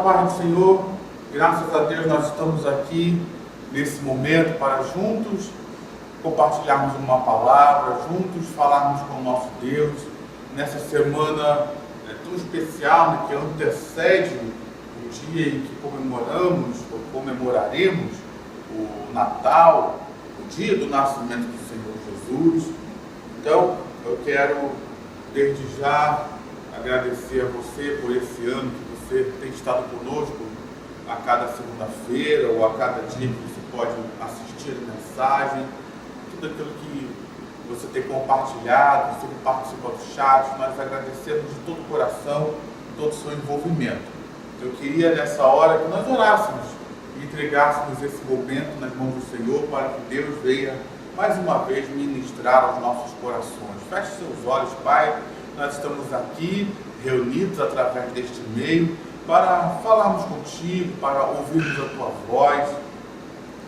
paz do Senhor, graças a Deus nós estamos aqui nesse momento para juntos compartilharmos uma palavra, juntos falarmos com o nosso Deus, nessa semana tão especial, né, que antecede o dia em que comemoramos ou comemoraremos o Natal, o dia do nascimento do Senhor Jesus. Então, eu quero desde já agradecer a você por esse ano que você tem estado conosco a cada segunda-feira ou a cada dia que você pode assistir a mensagem, tudo aquilo que você tem compartilhado, você que participa do chat, nós agradecemos de todo o coração, todo o seu envolvimento. Eu queria nessa hora que nós orássemos e entregássemos esse momento nas mãos do Senhor para que Deus venha mais uma vez ministrar aos nossos corações. Feche seus olhos, Pai. Nós estamos aqui reunidos através deste meio para falarmos contigo, para ouvirmos a tua voz,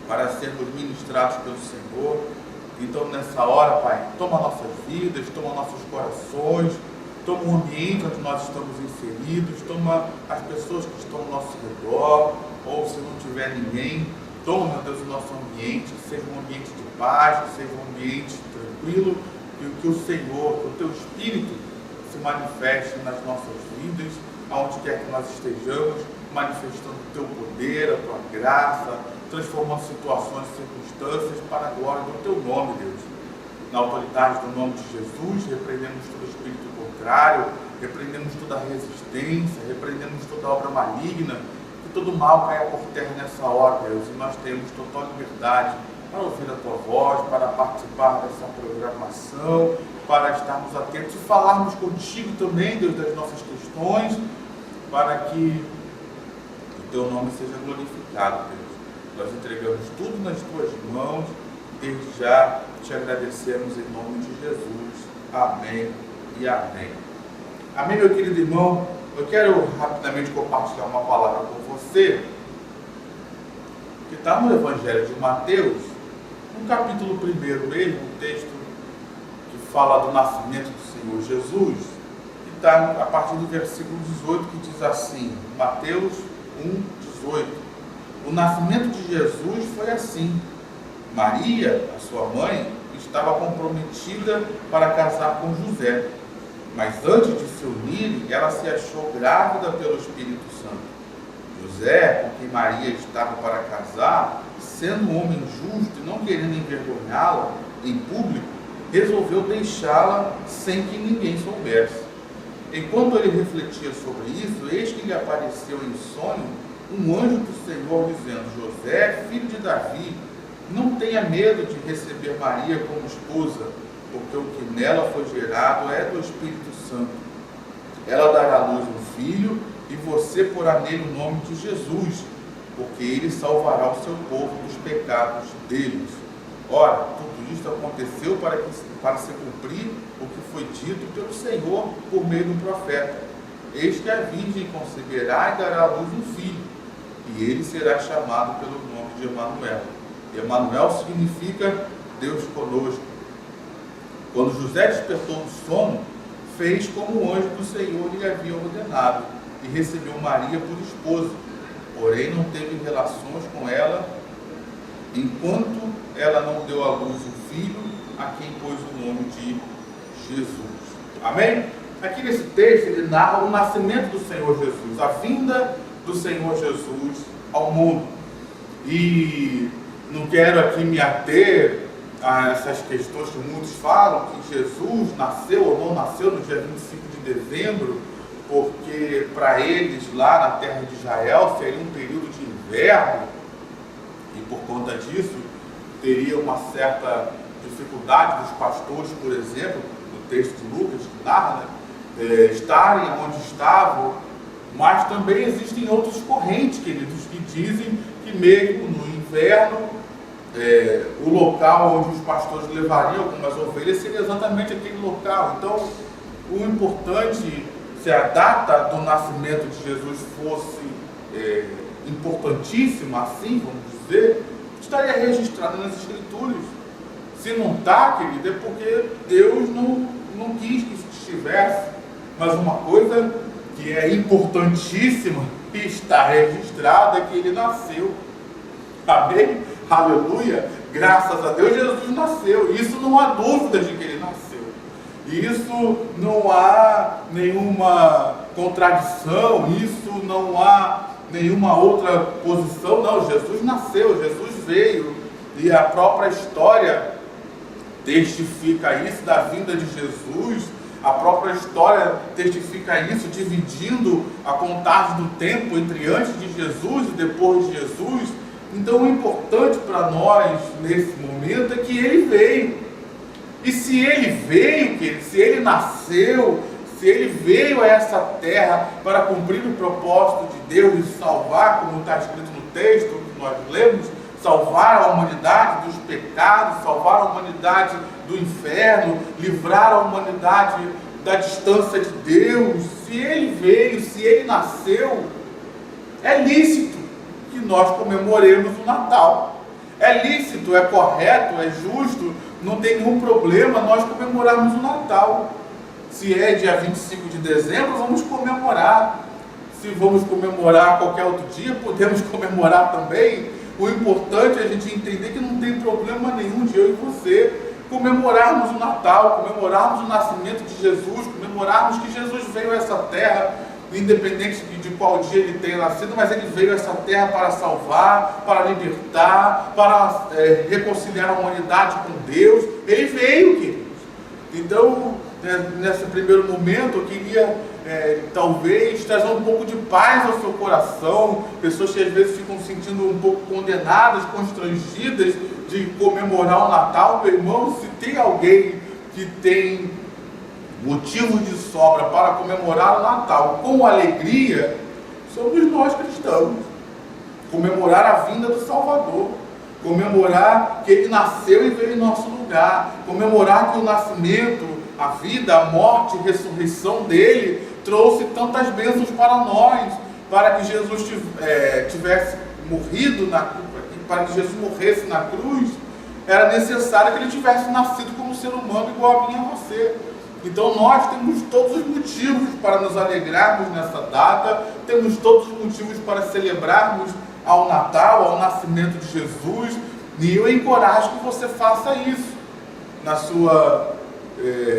para sermos ministrados pelo Senhor. Então, nessa hora, Pai, toma nossas vidas, toma nossos corações, toma o ambiente onde nós estamos inseridos, toma as pessoas que estão ao nosso redor, ou se não tiver ninguém, toma, meu Deus, o nosso ambiente, seja um ambiente de paz, seja um ambiente tranquilo, e que o Senhor, que o teu Espírito se manifeste nas nossas vidas, aonde quer que nós estejamos, manifestando o teu poder, a tua graça, transformando situações e circunstâncias para a glória do teu nome, Deus. Na autoridade do nome de Jesus, repreendemos todo espírito contrário, repreendemos toda resistência, repreendemos toda obra maligna, que todo mal caia por terra nessa hora, Deus, e nós temos total liberdade para ouvir a tua voz, para participar dessa programação, para estarmos atentos e falarmos contigo também, Deus, das nossas questões, para que o teu nome seja glorificado, Deus. Nós entregamos tudo nas tuas mãos, desde já te agradecemos em nome de Jesus. Amém e amém. Amém, meu querido irmão. Eu quero rapidamente compartilhar uma palavra com você, que está no Evangelho de Mateus, no capítulo 1 mesmo, um texto que fala do nascimento do Senhor Jesus, e está a partir do versículo 18, que diz assim, Mateus 1:18. O nascimento de Jesus foi assim. Maria, a sua mãe, estava comprometida para casar com José, mas antes de se unirem, ela se achou grávida pelo Espírito Santo. José, com quem Maria estava para casar, sendo um homem justo e não querendo envergonhá-la em público, resolveu deixá-la sem que ninguém soubesse. Enquanto ele refletia sobre isso, eis que lhe apareceu em sonho um anjo do Senhor dizendo, José, filho de Davi, não tenha medo de receber Maria como esposa, porque o que nela foi gerado é do Espírito Santo. Ela dará à luz um filho, e você porá nele o nome de Jesus, porque ele salvará o seu povo dos pecados deles. Ora, tudo isto aconteceu para se cumprir o que foi dito pelo Senhor por meio do profeta. Eis que a virgem conceberá e dará à luz um filho, e ele será chamado pelo nome de Emanuel. Emanuel significa Deus conosco. Quando José despertou do sono, fez como o anjo do Senhor lhe havia ordenado, e recebeu Maria por esposa, porém não teve relações com ela, enquanto ela não deu à luz um filho, a quem pôs o nome de Jesus. Amém? Aqui nesse texto ele narra o nascimento do Senhor Jesus, a vinda do Senhor Jesus ao mundo. E não quero aqui me ater a essas questões que muitos falam, que Jesus nasceu ou não nasceu no dia 25 de dezembro, porque para eles lá na terra de Israel seria um período de inverno, e por conta disso teria uma certa dificuldade dos pastores, por exemplo, no texto de Lucas que narra, estarem onde estavam, mas também existem outras correntes, queridos, que dizem que mesmo no inverno, o local onde os pastores levariam algumas ovelhas seria exatamente aquele local. Então, o importante, se a data do nascimento de Jesus fosse importantíssima, assim, vamos dizer, estaria registrada nas Escrituras. Se não está, querido, é porque Deus não quis que isso estivesse. Mas uma coisa que é importantíssima que está registrado é que ele nasceu. Amém? Aleluia! Graças a Deus, Jesus nasceu. Isso não há dúvida de que ele nasceu. Isso não há nenhuma contradição, isso não há nenhuma outra posição. Não, Jesus nasceu, Jesus veio. E a própria história testifica isso da vinda de Jesus. A própria história testifica isso, dividindo a contagem do tempo entre antes de Jesus e depois de Jesus. Então o importante para nós nesse momento é que ele veio. E se ele veio, se ele nasceu, se ele veio a essa terra para cumprir o propósito de Deus de salvar, como está escrito no texto que nós lemos, salvar a humanidade dos pecados, salvar a humanidade do inferno, livrar a humanidade da distância de Deus, se ele veio, se ele nasceu, é lícito que nós comemoremos o Natal. É lícito, é correto, é justo, não tem nenhum problema nós comemorarmos o Natal. Se é dia 25 de dezembro, vamos comemorar. Se vamos comemorar qualquer outro dia, podemos comemorar também. O importante é a gente entender que não tem problema nenhum de eu e você comemorarmos o Natal, comemorarmos o nascimento de Jesus, comemorarmos que Jesus veio a essa terra, independente de qual dia ele tenha nascido, mas ele veio a essa terra para salvar, para libertar, para reconciliar a humanidade com Deus. Ele veio, queridos. Então, nesse primeiro momento, eu queria talvez trazer um pouco de paz ao seu coração. Pessoas que às vezes ficam se sentindo um pouco condenadas, constrangidas de comemorar o Natal. Meu irmão, se tem alguém que tem motivos de sobra para comemorar o Natal com alegria, somos nós cristãos. Comemorar a vinda do Salvador, comemorar que ele nasceu e veio em nosso lugar, comemorar que o nascimento, a vida, a morte, a ressurreição dele trouxe tantas bênçãos para nós, para que Jesus tivesse morrido para que Jesus morresse na cruz, era necessário que ele tivesse nascido como ser humano igual a mim e a você. Então nós temos todos os motivos para nos alegrarmos nessa data, temos todos os motivos para celebrarmos ao Natal, ao nascimento de Jesus, e eu encorajo que você faça isso na sua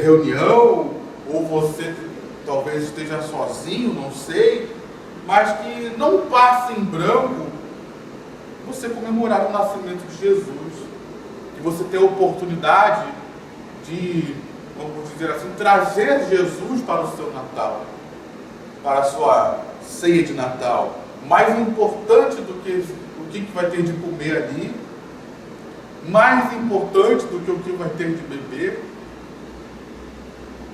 reunião, ou você talvez esteja sozinho, não sei, mas que não passe em branco você comemorar o nascimento de Jesus, que você tenha a oportunidade de, vamos dizer assim, trazer Jesus para o seu Natal, para a sua ceia de Natal. Mais importante do que o que vai ter de comer ali, mais importante do que o que vai ter de beber,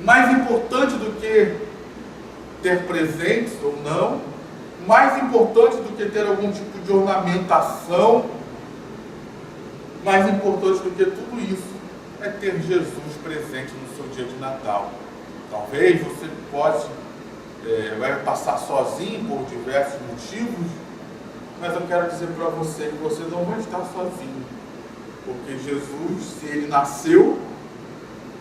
mais importante do que ter presentes ou não, mais importante do que ter algum tipo de ornamentação, mais importante do que tudo isso é ter Jesus presente no seu dia de Natal. Talvez você vai passar sozinho por diversos motivos, mas eu quero dizer para você que você não vai estar sozinho, porque Jesus, se ele nasceu,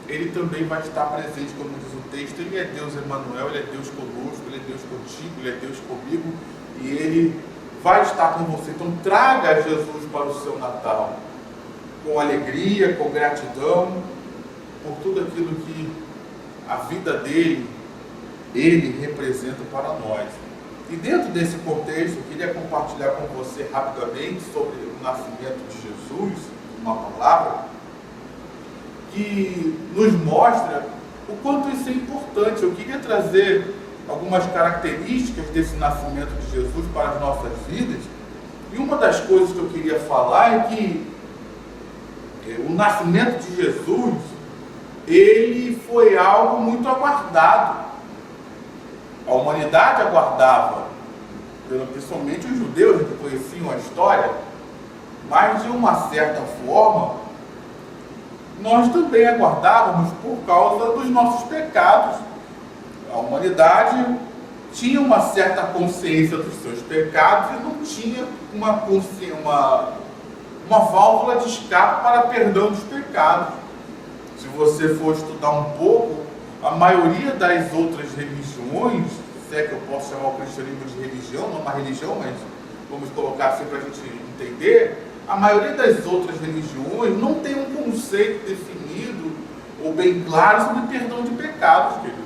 ele também vai estar presente, como diz o texto. Ele é Deus Emmanuel, ele é Deus conosco, ele é Deus contigo, ele é Deus comigo, e ele vai estar com você. Então traga Jesus para o seu Natal, com alegria, com gratidão, por tudo aquilo que a vida dele, ele representa para nós. E dentro desse contexto, eu queria compartilhar com você rapidamente sobre o nascimento de Jesus, uma palavra que nos mostra o quanto isso é importante. Eu queria trazer algumas características desse nascimento de Jesus para as nossas vidas, e uma das coisas que eu queria falar é que o nascimento de Jesus, ele foi algo muito aguardado. A humanidade aguardava, principalmente os judeus que conheciam a história, mas de uma certa forma nós também aguardávamos por causa dos nossos pecados. A humanidade tinha uma certa consciência dos seus pecados e não tinha uma válvula de escape para perdão dos pecados. Se você for estudar um pouco, a maioria das outras religiões se é que eu posso chamar o cristianismo de religião, não uma religião, mas vamos colocar assim para a gente entender, a maioria das outras religiões não tem um conceito definido ou bem claro sobre perdão de pecados, querido.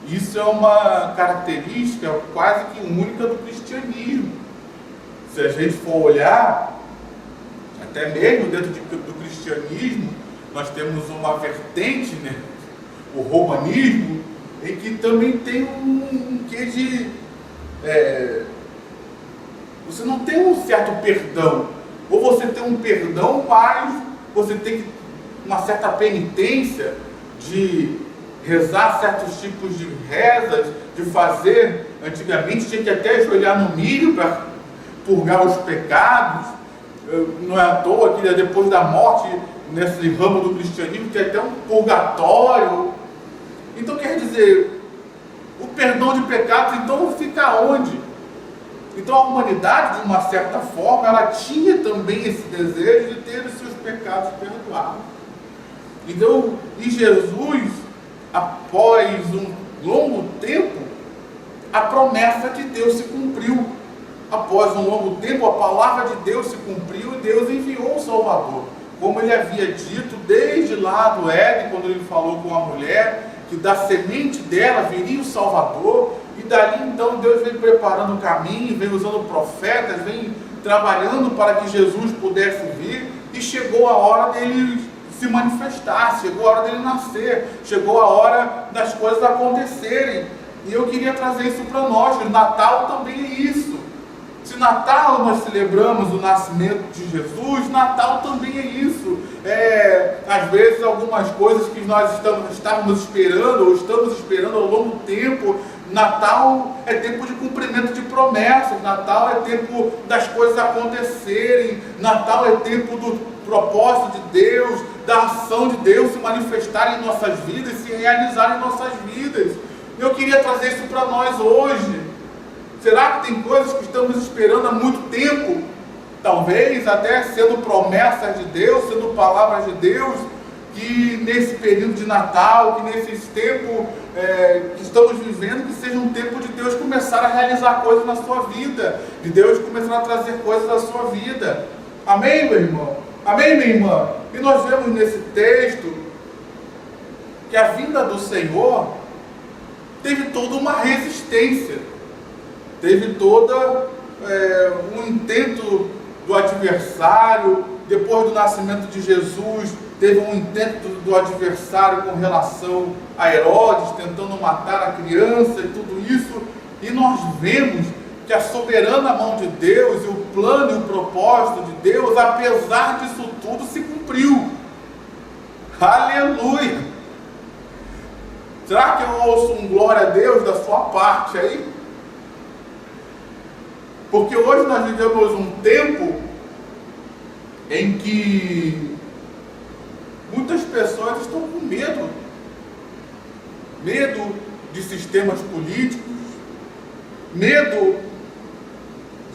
Isso é uma característica quase que única do cristianismo. Se a gente for olhar, até mesmo dentro do cristianismo, nós temos uma vertente, né, o romanismo, em que também tem um quê de... você não tem um certo perdão, ou você tem um perdão, mas você tem uma certa penitência de rezar certos tipos de rezas, de fazer. Antigamente tinha que até ajoelhar no milho para purgar os pecados. Não é à toa que depois da morte, nesse ramo do cristianismo, tem até um purgatório. Então quer dizer, o perdão de pecados então fica onde? Então a humanidade, de uma certa forma, ela tinha também esse desejo de ter os seus pecados perdoados. Então, em Jesus, após um longo tempo, a promessa de Deus se cumpriu. Após um longo tempo, a palavra de Deus se cumpriu e Deus enviou o Salvador. Como ele havia dito desde lá do Éden, quando ele falou com a mulher, que da semente dela viria o Salvador. E dali então Deus vem preparando o caminho, vem usando profetas, vem trabalhando para que Jesus pudesse vir. E chegou a hora dele se manifestar, chegou a hora dele nascer, chegou a hora das coisas acontecerem. E eu queria trazer isso para nós. O Natal também é isso. Se Natal nós celebramos o nascimento de Jesus, Natal também é isso. Às vezes algumas coisas que nós estávamos esperando, ou estamos esperando ao longo do tempo. Natal é tempo de cumprimento de promessas, Natal é tempo das coisas acontecerem, Natal é tempo do propósito de Deus, da ação de Deus se manifestar em nossas vidas, se realizar em nossas vidas. Eu queria trazer isso para nós hoje. Será que tem coisas que estamos esperando há muito tempo? Talvez até sendo promessas de Deus, sendo palavras de Deus, que nesse período de Natal, que nesses tempos que estamos vivendo, que seja um tempo de Deus começar a realizar coisas na sua vida, de Deus começar a trazer coisas na sua vida. Amém, meu irmão? Amém, minha irmã? E nós vemos nesse texto que a vinda do Senhor teve toda uma resistência, teve toda um intento do adversário. Depois do nascimento de Jesus, teve um intento do adversário com relação a Herodes, tentando matar a criança e tudo isso. E nós vemos que a soberana mão de Deus e o plano e o propósito de Deus, apesar disso tudo, se cumpriu. Aleluia! Será que eu ouço um glória a Deus da sua parte aí? Porque hoje nós vivemos um tempo em que muitas pessoas estão com medo de sistemas políticos, medo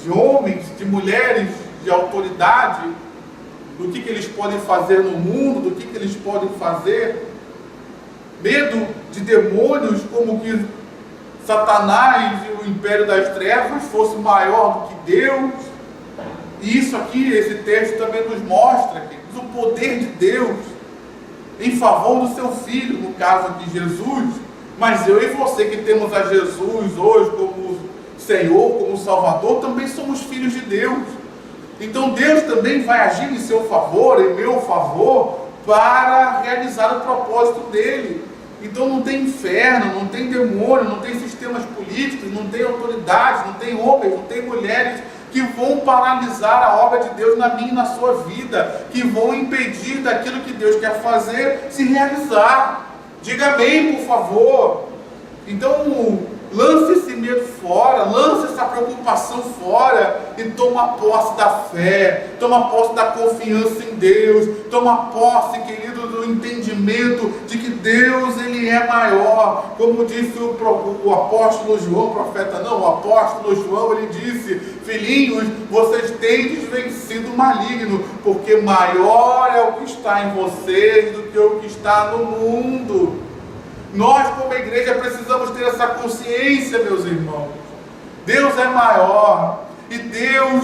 de homens, de mulheres, de autoridade, do que eles podem fazer no mundo, do que eles podem fazer, medo de demônios, como que Satanás e o império das trevas fosse maior do que Deus. E isso aqui, esse texto também nos mostra que o poder de Deus em favor do seu Filho, no caso aqui Jesus. Mas eu e você que temos a Jesus hoje como Senhor, como Salvador, também somos filhos de Deus. Então Deus também vai agir em seu favor, em meu favor, para realizar o propósito dele. Então não tem inferno, não tem demônio, não tem sistemas políticos, não tem autoridades, não tem homens, não tem mulheres que vão paralisar a obra de Deus na minha e na sua vida, que vão impedir daquilo que Deus quer fazer se realizar. Diga amém, por favor. Então, lance esse medo fora, lance essa preocupação fora e toma posse da fé, toma posse da confiança em Deus, toma posse, querido, do entendimento de que Deus, Ele é maior. Como disse o apóstolo João, o apóstolo João, ele disse: filhinhos, vocês tendes vencido o maligno, porque maior é o que está em vocês do que o que está no mundo. Nós, como igreja, precisamos ter essa essa consciência, meus irmãos. Deus é maior e Deus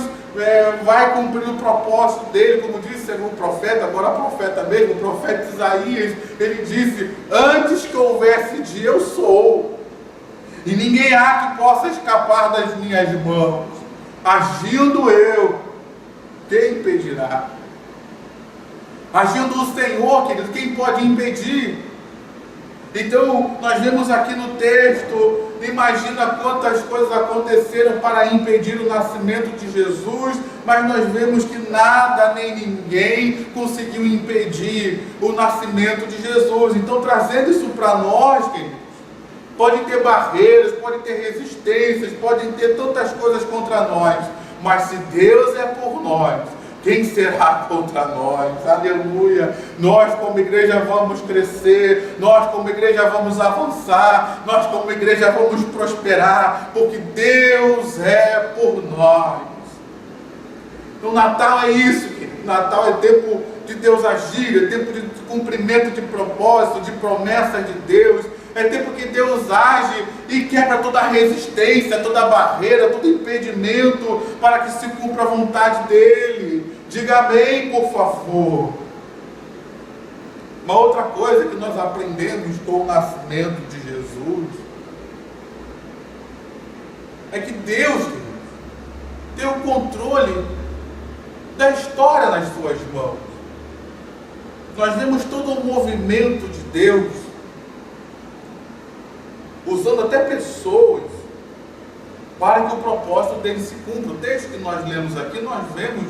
vai cumprir o propósito dele, como disse o profeta, agora profeta mesmo, o profeta Isaías, ele disse: antes que houvesse dia, eu sou, e ninguém há que possa escapar das minhas mãos. Agindo eu, quem impedirá? Agindo o Senhor, querido, quem pode impedir? Então, nós vemos aqui no texto, imagina quantas coisas aconteceram para impedir o nascimento de Jesus, mas nós vemos que nada nem ninguém conseguiu impedir o nascimento de Jesus. Então, trazendo isso para nós, queridos, pode ter barreiras, pode ter resistências, podem ter tantas coisas contra nós, mas se Deus é por nós, quem será contra nós? Aleluia! Nós como igreja vamos crescer, nós como igreja vamos avançar, nós como igreja vamos prosperar, porque Deus é por nós. O Natal é isso, querido. O Natal é tempo de Deus agir, é tempo de cumprimento de propósito, de promessas de Deus. É tempo que Deus age e quebra toda a resistência, toda a barreira, todo impedimento para que se cumpra a vontade dEle. Diga amém, por favor. Uma outra coisa que nós aprendemos com o nascimento de Jesus é que Deus tem o controle da história nas suas mãos. Nós vemos todo o movimento de Deus usando até pessoas para que o propósito dele se cumpra. O texto que nós lemos aqui, nós vemos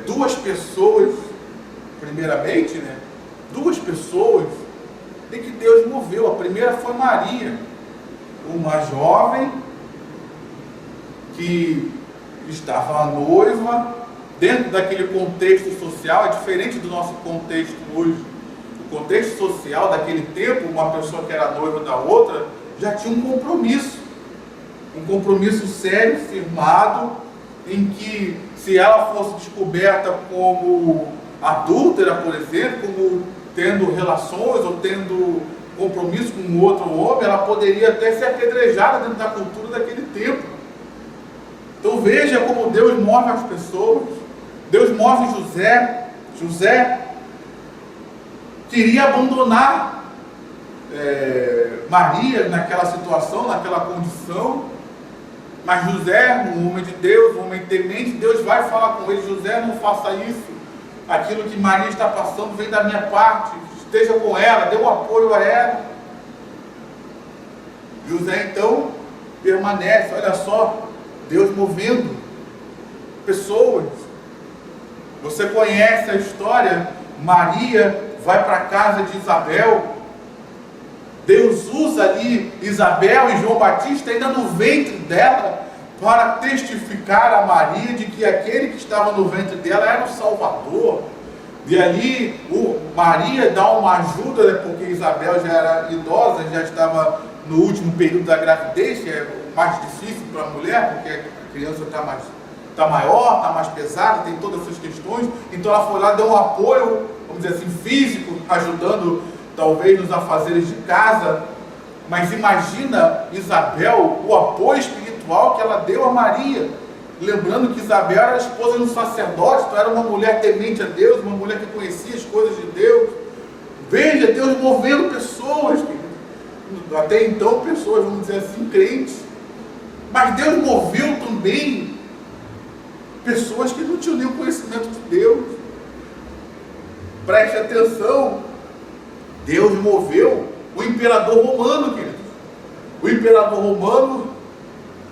duas pessoas, primeiramente, duas pessoas em que Deus moveu. A primeira foi Maria, uma jovem que estava noiva, dentro daquele contexto social. É diferente do nosso contexto hoje. O contexto social daquele tempo, uma pessoa que era noiva da outra, já tinha um compromisso sério, firmado, em que se ela fosse descoberta como adúltera, por exemplo, como tendo relações ou tendo compromisso com um outro homem, ela poderia até ser apedrejada dentro da cultura daquele tempo. Então veja como Deus move as pessoas. Deus move José. José queria abandonar Maria naquela situação, naquela condição, mas José, um homem de Deus, um homem temente, Deus vai falar com ele: José, não faça isso, aquilo que Maria está passando vem da minha parte, esteja com ela, dê um apoio a ela. José então permanece. Olha só, Deus movendo pessoas. Você conhece a história? Maria vai para a casa de Isabel. Deus usa ali Isabel e João Batista ainda no ventre dela para testificar a Maria de que aquele que estava no ventre dela era o Salvador. E ali Maria dá uma ajuda, porque Isabel já era idosa, já estava no último período da gravidez, que é o mais difícil para a mulher, porque a criança está maior, está mais pesada, tem todas essas questões. Então ela foi lá, deu um apoio, vamos dizer assim, físico, ajudando talvez nos afazeres de casa. Mas imagina Isabel, o apoio espiritual que ela deu a Maria. Lembrando que Isabel era a esposa de um sacerdote, então era uma mulher temente a Deus, uma mulher que conhecia as coisas de Deus. Veja, Deus movendo pessoas, até então pessoas, vamos dizer assim, crentes. Mas Deus moveu também pessoas que não tinham nenhum conhecimento de Deus. Preste atenção, Deus moveu o imperador romano, queridos. O imperador romano,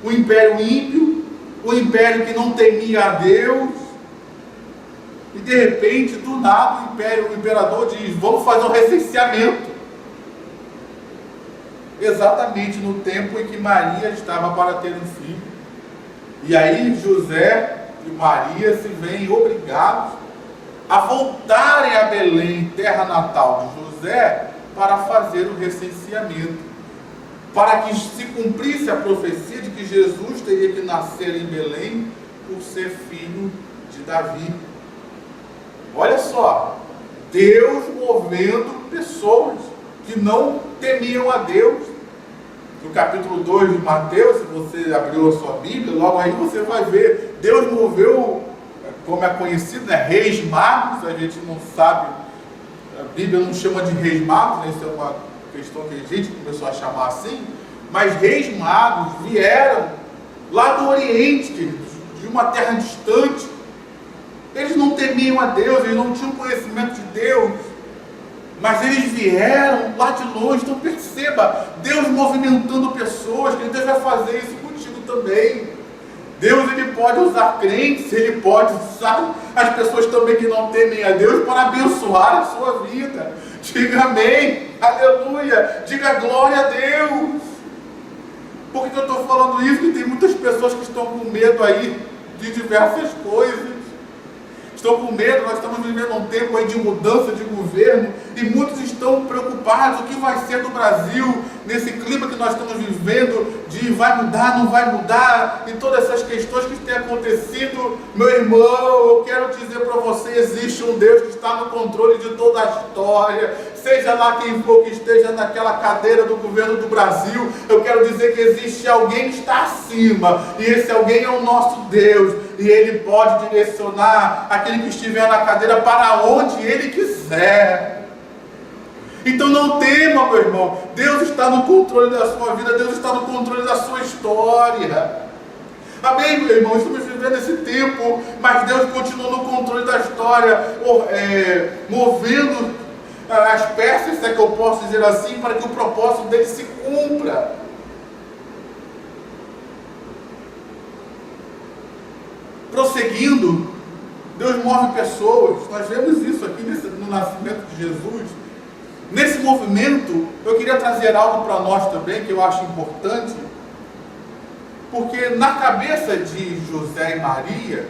o império ímpio, o império que não temia a Deus. E de repente, do nada, o imperador diz: vamos fazer um recenseamento. Exatamente no tempo em que Maria estava para ter um filho. E aí José e Maria se veem obrigados a voltarem a Belém, terra natal de José, para fazer o recenseamento, para que se cumprisse a profecia de que Jesus teria que nascer em Belém por ser filho de Davi. Olha só, Deus movendo pessoas que não temiam a Deus. No capítulo 2 de Mateus, se você abriu a sua Bíblia, logo aí você vai ver, Deus moveu, como é conhecido, né, reis magos. A gente não sabe, a Bíblia não chama de reis magos, né? Isso é uma questão que a gente começou a chamar assim, mas reis magos vieram lá do Oriente, queridos, de uma terra distante. Eles não temiam a Deus, eles não tinham conhecimento de Deus, mas eles vieram lá de longe. Então perceba, Deus movimentando pessoas, que Deus vai fazer isso contigo também. Deus, ele pode usar crentes, ele pode usar as pessoas também que não temem a Deus para abençoar a sua vida. Diga amém, aleluia, diga glória a Deus. Por que eu estou falando isso? Porque tem muitas pessoas que estão com medo aí de diversas coisas. Estão com medo. Nós estamos vivendo um tempo aí de mudança de governo e muitos estão preocupados o que vai ser do Brasil nesse clima que nós estamos vivendo, de vai mudar, não vai mudar, e todas essas questões que têm acontecido. Meu irmão, eu quero dizer para você, existe um Deus que está no controle de toda a história. Seja lá quem for que esteja naquela cadeira do governo do Brasil, eu quero dizer que existe alguém que está acima, e esse alguém é o nosso Deus, e Ele pode direcionar aquele que estiver na cadeira para onde Ele quiser. Então não tema, meu irmão, Deus está no controle da sua vida, Deus está no controle da sua história. Amém, meu irmão? Estamos vivendo esse tempo, mas Deus continua no controle da história, movendo as peças, se é que eu posso dizer assim, para que o propósito dele se cumpra. Prosseguindo, Deus move pessoas. Nós vemos isso aqui no nascimento de Jesus. Nesse movimento, eu queria trazer algo para nós também, que eu acho importante, porque na cabeça de José e Maria,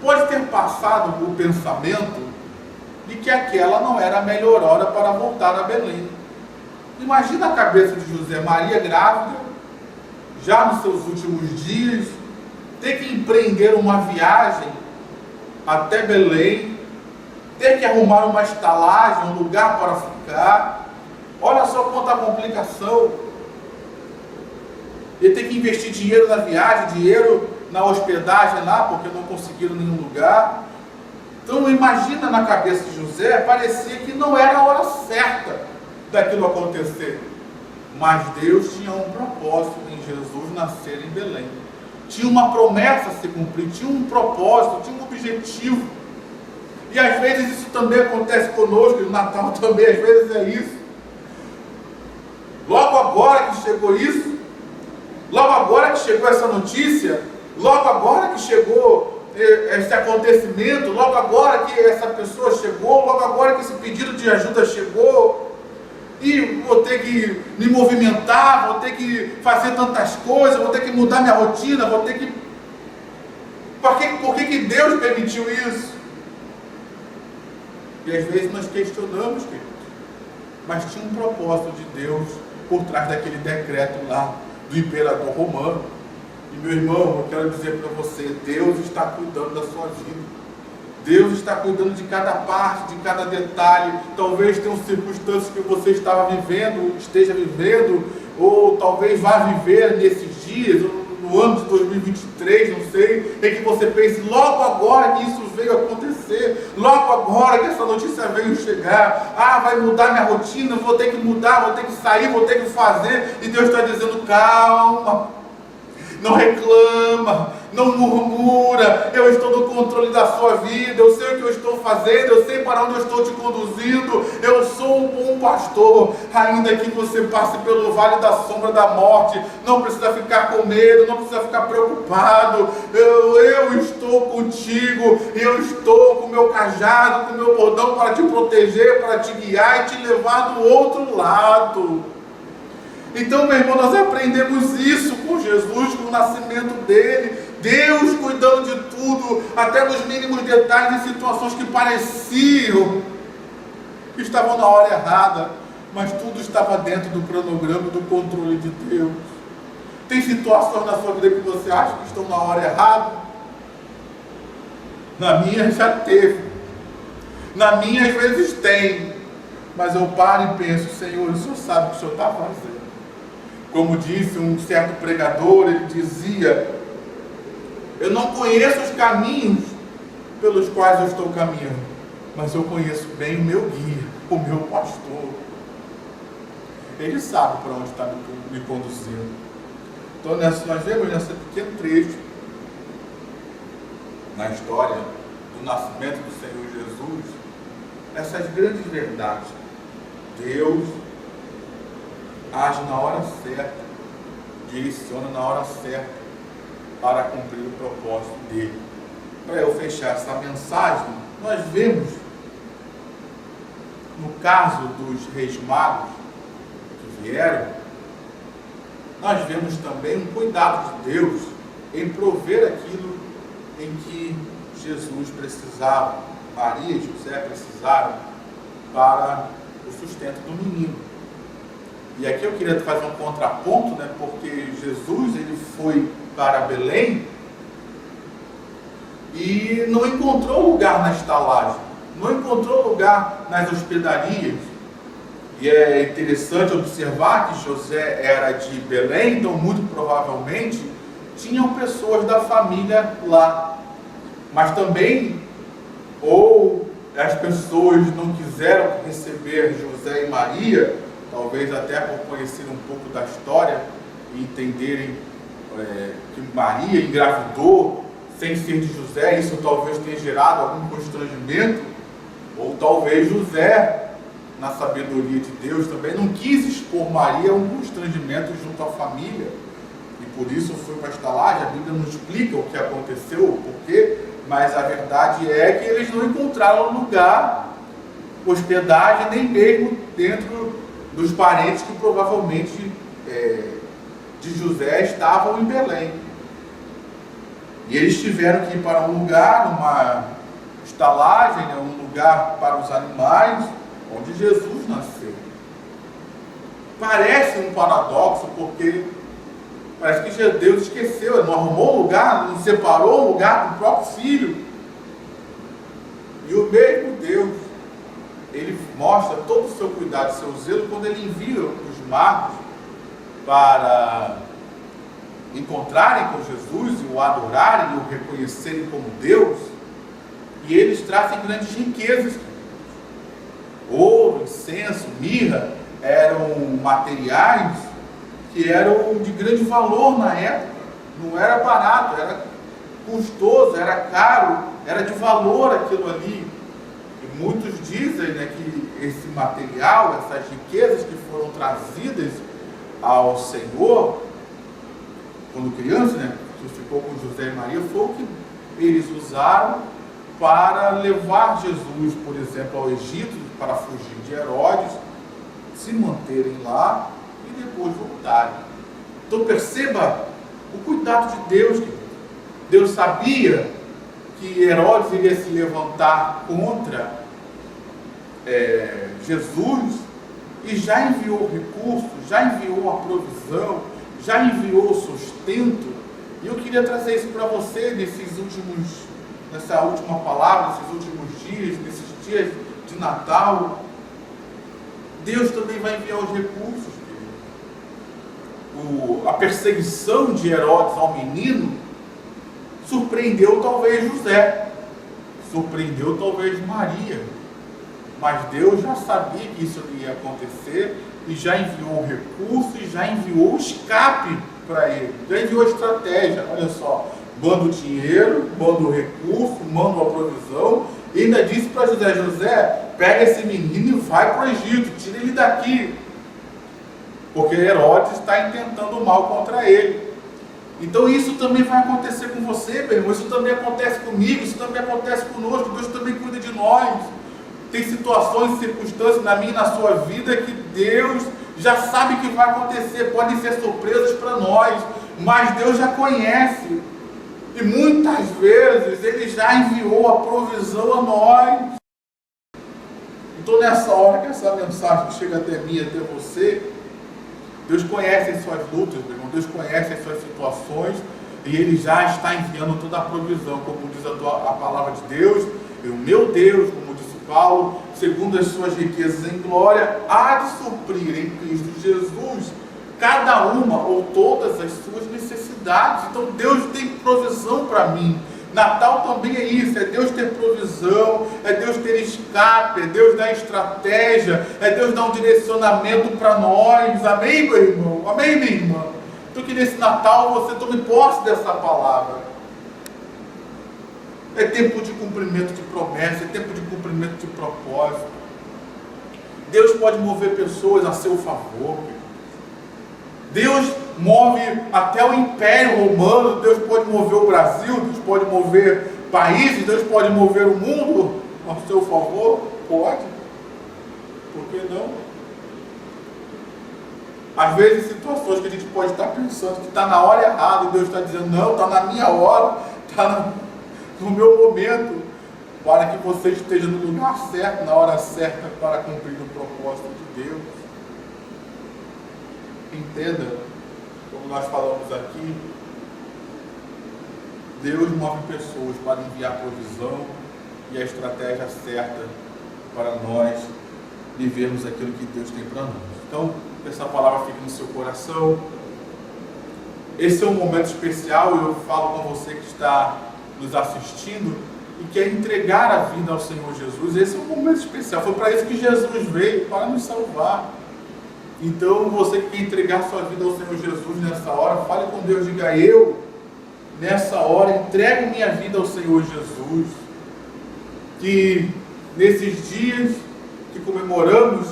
pode ter passado o pensamento de que aquela não era a melhor hora para voltar a Belém. Imagina a cabeça de José e Maria grávida, já nos seus últimos dias, ter que empreender uma viagem até Belém, ter que arrumar uma estalagem, um lugar para ficar. Olha só quanta complicação. E ter que investir dinheiro na viagem, dinheiro na hospedagem lá, porque não conseguiram nenhum lugar. Então imagina, na cabeça de José, parecia que não era a hora certa daquilo acontecer. Mas Deus tinha um propósito em Jesus nascer em Belém. Tinha uma promessa a se cumprir, tinha um propósito, tinha um objetivo. E às vezes isso também acontece conosco, no Natal também às vezes é isso. Logo agora que chegou isso, logo agora que chegou essa notícia, logo agora que chegou esse acontecimento, logo agora que essa pessoa chegou, logo agora que esse pedido de ajuda chegou, e vou ter que me movimentar, vou ter que fazer tantas coisas, vou ter que mudar minha rotina, vou ter que... Por que Deus permitiu isso? E às vezes nós questionamos, queridos, mas tinha um propósito de Deus por trás daquele decreto lá do imperador romano. E meu irmão, eu quero dizer para você, Deus está cuidando da sua vida. Deus está cuidando de cada parte, de cada detalhe. Talvez tenham circunstâncias que você esteja vivendo, ou talvez vá viver nesses dias, no ano de 2023, não sei, em que você pense, logo agora que isso veio acontecer, logo agora que essa notícia veio chegar, vai mudar minha rotina, vou ter que mudar, vou ter que sair, vou ter que fazer, e Deus está dizendo, calma, não reclama, não murmura, eu estou no controle da sua vida, eu sei o que eu estou fazendo, eu sei para onde eu estou te conduzindo, eu sou um bom pastor. Ainda que você passe pelo vale da sombra da morte, não precisa ficar com medo, não precisa ficar preocupado, eu estou contigo, eu estou com o meu cajado, com o meu bordão para te proteger, para te guiar e te levar do outro lado. Então, meu irmão, nós aprendemos isso com Jesus, com o nascimento dele, Deus cuidando de tudo, até nos mínimos detalhes, em situações que pareciam que estavam na hora errada, mas tudo estava dentro do cronograma, do controle de Deus. Tem situações na sua vida que você acha que estão na hora errada? Na minha já teve, na minha às vezes tem, mas eu paro e penso, Senhor, o Senhor sabe o que o Senhor está fazendo. Como disse um certo pregador, ele dizia, eu não conheço os caminhos pelos quais eu estou caminhando, mas eu conheço bem o meu guia, o meu pastor. Ele sabe para onde está me conduzindo. Então nós vemos nesse pequeno trecho, na história do nascimento do Senhor Jesus, essas grandes verdades. Deus age na hora certa, direciona na hora certa para cumprir o propósito dele. Para eu fechar essa mensagem, nós vemos no caso dos reis magos que vieram, nós vemos também um cuidado de Deus em prover aquilo em que Jesus precisava, Maria e José precisaram para o sustento do menino. E aqui eu queria fazer um contraponto, né, porque Jesus ele foi para Belém e não encontrou lugar na estalagem, não encontrou lugar nas hospedarias. E é interessante observar que José era de Belém, então muito provavelmente tinham pessoas da família lá. Mas também, ou as pessoas não quiseram receber José e Maria, talvez até por conhecerem um pouco da história e entenderem que Maria engravidou sem ser de José, isso talvez tenha gerado algum constrangimento, ou talvez José, na sabedoria de Deus, também não quis expor Maria a um constrangimento junto à família, e por isso foi para a estalagem. A Bíblia não explica o que aconteceu, o porquê, mas a verdade é que eles não encontraram lugar, hospedagem, nem mesmo dentro dos parentes que provavelmente de José estavam em Belém. E eles tiveram que ir para um lugar, uma estalagem, né, um lugar para os animais, onde Jesus nasceu. Parece um paradoxo, porque parece que Deus esqueceu, não arrumou lugar, não separou o lugar do próprio filho. E o mesmo Deus, ele mostra todo o seu cuidado, seu zelo, quando ele envia os magos para encontrarem com Jesus e o adorarem e o reconhecerem como Deus, e eles trazem grandes riquezas. Ouro, incenso, mirra eram materiais que eram de grande valor na época. Não era barato, era custoso, era caro, era de valor aquilo ali. E muitos dizem, né, que esse material, essas riquezas que foram trazidas ao Senhor, quando criança, né, que ficou com José e Maria, foi o que eles usaram para levar Jesus, por exemplo, ao Egito, para fugir de Herodes, se manterem lá e depois voltarem. Então perceba o cuidado de Deus. Deus sabia que Herodes iria se levantar contra Jesus e já enviou recursos, já enviou a provisão, já enviou o sustento. E eu queria trazer isso para você nessa última palavra, nesses últimos dias, nesses dias de Natal. Deus também vai enviar os recursos. A perseguição de Herodes ao menino surpreendeu talvez José, surpreendeu talvez Maria, mas Deus já sabia que isso ia acontecer e já enviou o recurso e já enviou o escape para ele, já enviou a estratégia. Olha só, manda o dinheiro, manda o recurso, manda a provisão, e ainda disse para José: José, pega esse menino e vai para o Egito, tira ele daqui, porque Herodes está intentando mal contra ele. Então isso também vai acontecer com você, meu irmão, isso também acontece comigo, isso também acontece conosco. Deus também cuida de nós. Tem situações, circunstâncias na minha e na sua vida que Deus já sabe que vai acontecer, podem ser surpresas para nós, mas Deus já conhece, e muitas vezes Ele já enviou a provisão a nós. Então nessa hora que essa mensagem chega até mim, até você, Deus conhece as suas lutas, meu irmão, Deus conhece as suas situações, e Ele já está enviando toda a provisão, como diz a palavra de Deus. E o meu Deus, como disse o Paulo, segundo as suas riquezas em glória, há de suprir em Cristo Jesus cada uma ou todas as suas necessidades. Então Deus tem provisão para mim. Natal também é isso, é Deus ter provisão, é Deus ter escape, é Deus dar estratégia, é Deus dar um direcionamento para nós. Amém, meu irmão? Amém, minha irmã? Então que nesse Natal você tome posse dessa palavra. É tempo de cumprimento de promessa, é tempo de cumprimento de propósito. Deus pode mover pessoas a seu favor. Deus move até o Império Romano, Deus pode mover o Brasil, Deus pode mover países, Deus pode mover o mundo a seu favor. Pode. Por que não? Às vezes, situações que a gente pode estar pensando que está na hora errada, e Deus está dizendo, não, está na minha hora, está no meu momento, para que você esteja no lugar certo, na hora certa, para cumprir o propósito de Deus. Entenda, como nós falamos aqui, Deus move pessoas para enviar a provisão e a estratégia certa para nós vivermos aquilo que Deus tem para nós. Então, essa palavra fica no seu coração. Esse é um momento especial, eu falo com você que está nos assistindo e quer entregar a vida ao Senhor Jesus. Esse é um momento especial, foi para isso que Jesus veio, para nos salvar. Então, você que quer entregar sua vida ao Senhor Jesus nessa hora, fale com Deus, diga: eu, nessa hora, entrego minha vida ao Senhor Jesus. Que nesses dias que comemoramos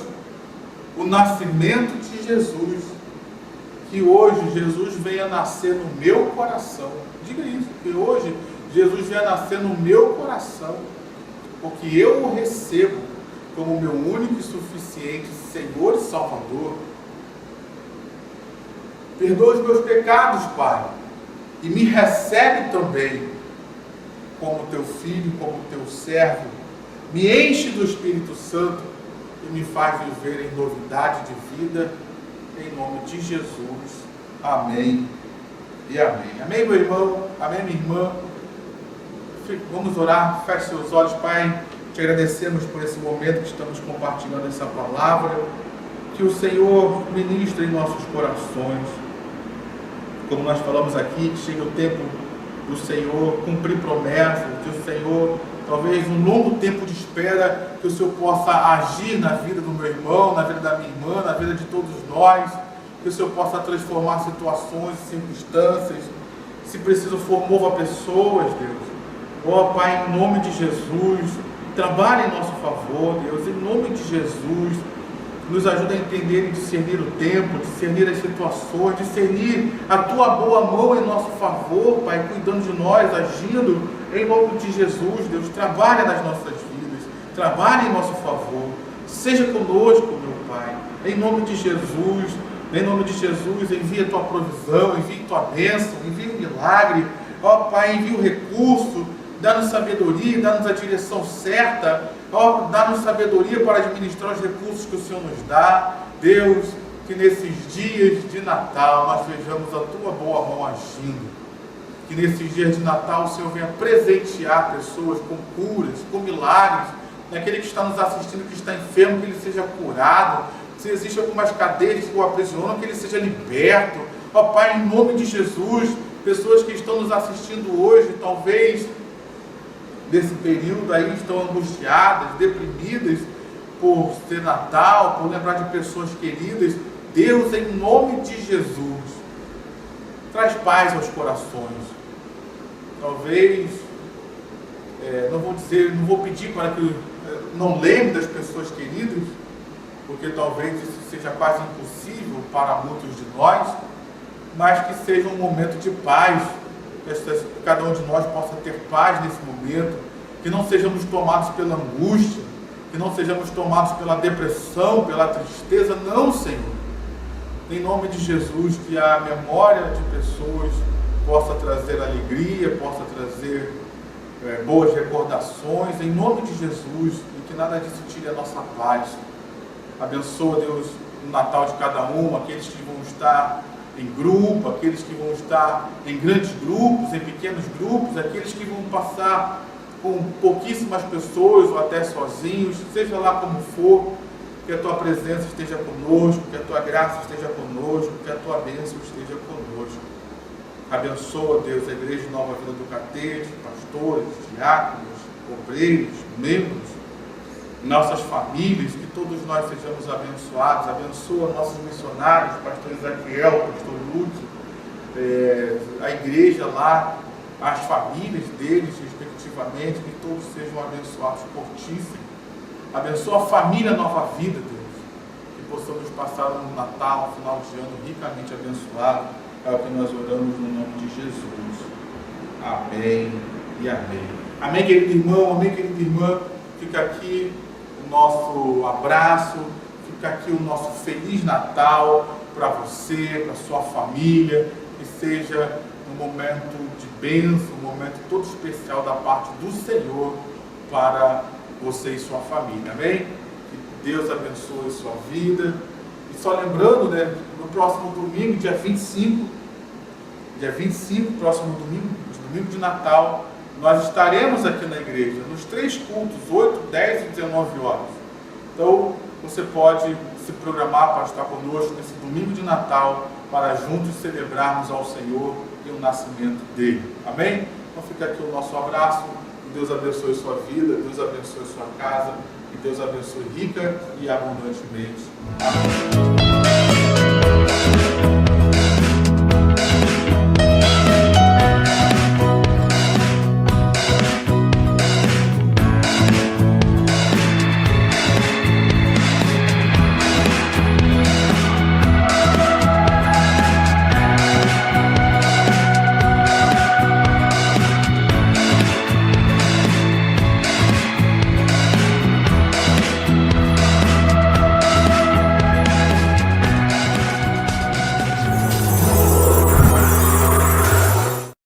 o nascimento de Jesus, que hoje Jesus venha nascer no meu coração. Diga isso, que hoje Jesus venha nascer no meu coração, porque eu o recebo como meu único e suficiente Senhor e Salvador. Perdoa os meus pecados, Pai, e me recebe também como teu filho, como teu servo. Me enche do Espírito Santo e me faz viver em novidade de vida, em nome de Jesus. Amém e amém. Amém, meu irmão? Amém, minha irmã? Vamos orar. Feche seus olhos. Pai, te agradecemos por esse momento que estamos compartilhando essa palavra. Que o Senhor ministre em nossos corações. Como nós falamos aqui, que chega o tempo do Senhor cumprir promessas, que o Senhor, talvez um longo tempo de espera, que o Senhor possa agir na vida do meu irmão, na vida da minha irmã, na vida de todos nós, que o Senhor possa transformar situações, circunstâncias, se preciso for, mova pessoas, Deus. Ó Pai, em nome de Jesus, trabalhe em nosso favor, Deus, em nome de Jesus. Nos ajuda a entender e discernir o tempo, discernir as situações, discernir a Tua boa mão em nosso favor, Pai, cuidando de nós, agindo em nome de Jesus. Deus, trabalha nas nossas vidas, trabalha em nosso favor, seja conosco, meu Pai, em nome de Jesus. Em nome de Jesus, envia a Tua provisão, envia a Tua bênção, envia um milagre, ó Pai, envia o recurso, dá-nos sabedoria, dá-nos a direção certa, ó, dá-nos sabedoria para administrar os recursos que o Senhor nos dá. Deus, que nesses dias de Natal nós vejamos a Tua boa mão agindo, que nesses dias de Natal o Senhor venha presentear pessoas com curas, com milagres, naquele que está nos assistindo, que está enfermo, que ele seja curado, se existem algumas cadeias que o aprisionam, que ele seja liberto, ó Pai, em nome de Jesus. Pessoas que estão nos assistindo hoje, talvez nesse período aí estão angustiadas, deprimidas por ser Natal, por lembrar de pessoas queridas. Deus, em nome de Jesus, traz paz aos corações. Talvez, não vou pedir para que não lembre das pessoas queridas, porque talvez isso seja quase impossível para muitos de nós, mas que seja um momento de paz, que cada um de nós possa ter paz nesse momento, que não sejamos tomados pela angústia, que não sejamos tomados pela depressão, pela tristeza, não, Senhor. Em nome de Jesus, que a memória de pessoas possa trazer alegria, possa trazer boas recordações, em nome de Jesus, e que nada disso tire a nossa paz. Abençoa, Deus, o Natal de cada um, aqueles que vão estar em grupo, aqueles que vão estar em grandes grupos, em pequenos grupos, aqueles que vão passar com pouquíssimas pessoas ou até sozinhos, seja lá como for, que a tua presença esteja conosco, que a tua graça esteja conosco, que a tua bênção esteja conosco. Abençoa, Deus, a Igreja Nova Vida do Catete, pastores, diáconos, obreiros, membros, nossas famílias, que todos nós sejamos abençoados. Abençoa nossos missionários, pastor Ezequiel, pastor Lúcio, a igreja lá, as famílias deles, respectivamente, que todos sejam abençoados por ti, Senhor. Abençoa a família Nova Vida, Deus, que possamos passar um Natal, um final de ano ricamente abençoado. É o que nós oramos no nome de Jesus. Amém e amém. Amém, querido irmão, amém, querida irmã. Fica aqui o nosso abraço, fica aqui o nosso Feliz Natal para você, para sua família, que seja um momento de bênção, um momento todo especial da parte do Senhor para você e sua família, amém? Que Deus abençoe sua vida. E só lembrando, né, no próximo domingo, dia 25, próximo domingo de Natal, nós estaremos aqui na igreja, nos 3 cultos, 8, 10 e 19 horas. Então, você pode se programar para estar conosco nesse domingo de Natal, para juntos celebrarmos ao Senhor e o nascimento dele. Amém? Então fica aqui o nosso abraço. Que Deus abençoe sua vida, Deus abençoe sua casa, que Deus abençoe rica e abundantemente. Amém.